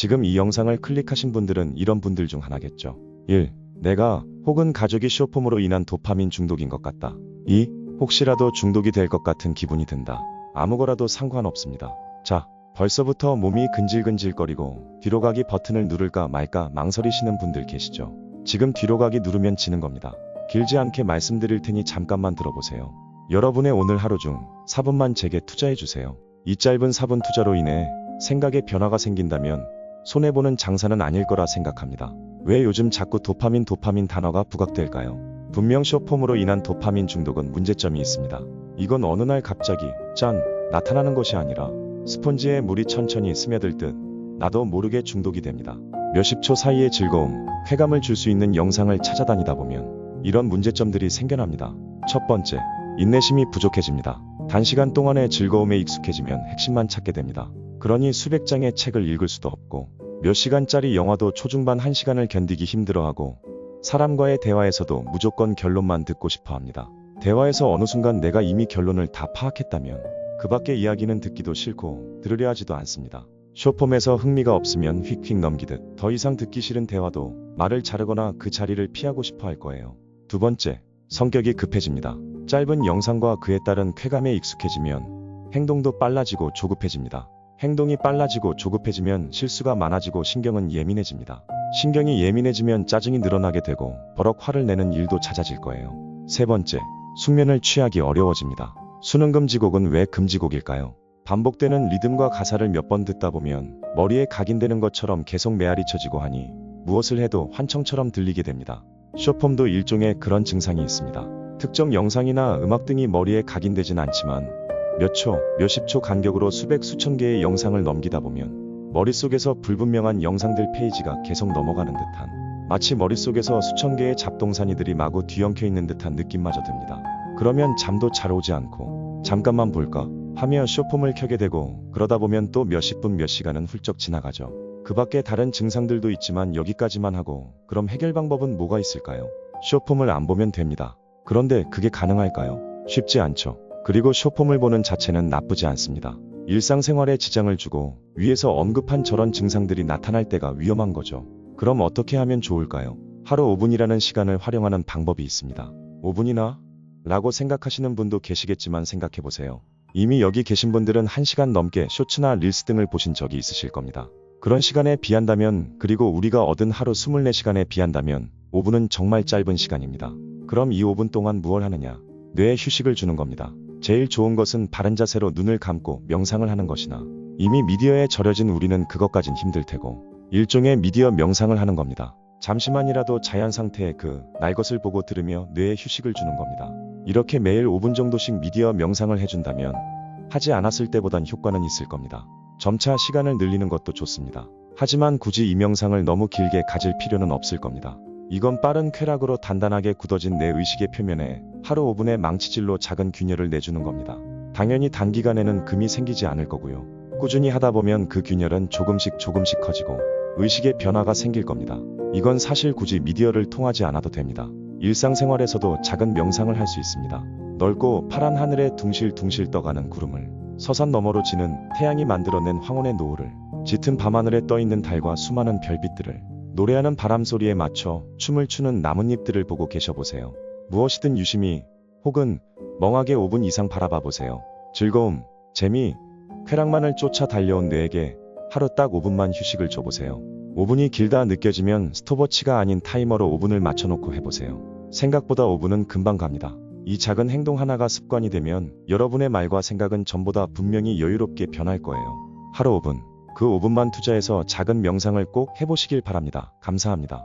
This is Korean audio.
지금 이 영상을 클릭하신 분들은 이런 분들 중 하나겠죠. 1. 내가 혹은 가족이 쇼폼으로 인한 도파민 중독인 것 같다. 2. 혹시라도 중독이 될 것 같은 기분이 든다. 아무거라도 상관없습니다. 자, 벌써부터 몸이 근질근질거리고 뒤로 가기 버튼을 누를까 말까 망설이시는 분들 계시죠? 지금 뒤로 가기 누르면 지는 겁니다. 길지 않게 말씀드릴 테니 잠깐만 들어보세요. 여러분의 오늘 하루 중 4분만 제게 투자해주세요. 이 짧은 4분 투자로 인해 생각에 변화가 생긴다면 손해보는 장사는 아닐 거라 생각합니다. 왜 요즘 자꾸 도파민 단어가 부각될까요? 분명 쇼폼으로 인한 도파민 중독은 문제점이 있습니다. 이건 어느 날 갑자기 짠! 나타나는 것이 아니라 스폰지에 물이 천천히 스며들 듯 나도 모르게 중독이 됩니다. 몇십 초 사이의 즐거움, 쾌감을 줄 수 있는 영상을 찾아다니다 보면 이런 문제점들이 생겨납니다. 첫 번째, 인내심이 부족해집니다. 단시간 동안의 즐거움에 익숙해지면 핵심만 찾게 됩니다. 그러니 수백 장의 책을 읽을 수도 없고 몇 시간짜리 영화도 초중반 1시간을 견디기 힘들어하고 사람과의 대화에서도 무조건 결론만 듣고 싶어 합니다. 대화에서 어느 순간 내가 이미 결론을 다 파악했다면 그 밖의 이야기는 듣기도 싫고 들으려 하지도 않습니다. 쇼폼에서 흥미가 없으면 휙휙 넘기듯 더 이상 듣기 싫은 대화도 말을 자르거나 그 자리를 피하고 싶어 할 거예요. 두 번째, 성격이 급해집니다. 짧은 영상과 그에 따른 쾌감에 익숙해지면 행동도 빨라지고 조급해집니다. 행동이 빨라지고 조급해지면 실수가 많아지고 신경은 예민해집니다. 신경이 예민해지면 짜증이 늘어나게 되고 버럭 화를 내는 일도 잦아질 거예요. 세 번째, 숙면을 취하기 어려워집니다. 수능 금지곡은 왜 금지곡일까요? 반복되는 리듬과 가사를 몇 번 듣다 보면 머리에 각인되는 것처럼 계속 메아리 쳐지고 하니 무엇을 해도 환청처럼 들리게 됩니다. 쇼폼도 일종의 그런 증상이 있습니다. 특정 영상이나 음악 등이 머리에 각인되진 않지만 몇 초, 몇십 초 간격으로 수백 수천 개의 영상을 넘기다 보면 머릿속에서 불분명한 영상들 페이지가 계속 넘어가는 듯한 마치 머릿속에서 수천 개의 잡동사니들이 마구 뒤엉켜 있는 듯한 느낌마저 듭니다. 그러면 잠도 잘 오지 않고 잠깐만 볼까 하며 쇼폼을 켜게 되고 그러다 보면 또 몇십 분 몇 시간은 훌쩍 지나가죠. 그 밖에 다른 증상들도 있지만 여기까지만 하고 그럼 해결 방법은 뭐가 있을까요? 쇼폼을 안 보면 됩니다. 그런데 그게 가능할까요? 쉽지 않죠. 그리고 쇼폼을 보는 자체는 나쁘지 않습니다. 일상생활에 지장을 주고 위에서 언급한 저런 증상들이 나타날 때가 위험한 거죠. 그럼 어떻게 하면 좋을까요? 하루 5분이라는 시간을 활용하는 방법이 있습니다. 5분이나? 라고 생각하시는 분도 계시겠지만 생각해보세요. 이미 여기 계신 분들은 1시간 넘게 쇼츠나 릴스 등을 보신 적이 있으실 겁니다. 그런 시간에 비한다면, 그리고 우리가 얻은 하루 24시간에 비한다면 5분은 정말 짧은 시간입니다. 그럼 이 5분 동안 무얼 하느냐? 뇌에 휴식을 주는 겁니다. 제일 좋은 것은 바른 자세로 눈을 감고 명상을 하는 것이나 이미 미디어에 절여진 우리는 그것까진 힘들 테고 일종의 미디어 명상을 하는 겁니다. 잠시만이라도 자연 상태의 날 것을 보고 들으며 뇌에 휴식을 주는 겁니다. 이렇게 매일 5분 정도씩 미디어 명상을 해준다면 하지 않았을 때보단 효과는 있을 겁니다. 점차 시간을 늘리는 것도 좋습니다. 하지만 굳이 이 명상을 너무 길게 가질 필요는 없을 겁니다. 이건 빠른 쾌락으로 단단하게 굳어진 내 의식의 표면에 하루 5분의 망치질로 작은 균열을 내주는 겁니다. 당연히 단기간에는 금이 생기지 않을 거고요. 꾸준히 하다 보면 그 균열은 조금씩 커지고 의식의 변화가 생길 겁니다. 이건 사실 굳이 미디어를 통하지 않아도 됩니다. 일상생활에서도 작은 명상을 할 수 있습니다. 넓고 파란 하늘에 둥실둥실 떠가는 구름을, 서산 너머로 지는 태양이 만들어낸 황혼의 노을을, 짙은 밤하늘에 떠있는 달과 수많은 별빛들을, 노래하는 바람 소리에 맞춰 춤을 추는 나뭇잎들을 보고 계셔보세요. 무엇이든 유심히 혹은 멍하게 5분 이상 바라봐 보세요. 즐거움, 재미, 쾌락만을 쫓아 달려온 뇌에게 하루 딱 5분만 휴식을 줘보세요. 5분이 길다 느껴지면 스톱워치가 아닌 타이머로 5분을 맞춰놓고 해보세요. 생각보다 5분은 금방 갑니다. 이 작은 행동 하나가 습관이 되면 여러분의 말과 생각은 전보다 분명히 여유롭게 변할 거예요. 하루 5분, 그 5분만 투자해서 작은 명상을 꼭 해보시길 바랍니다. 감사합니다.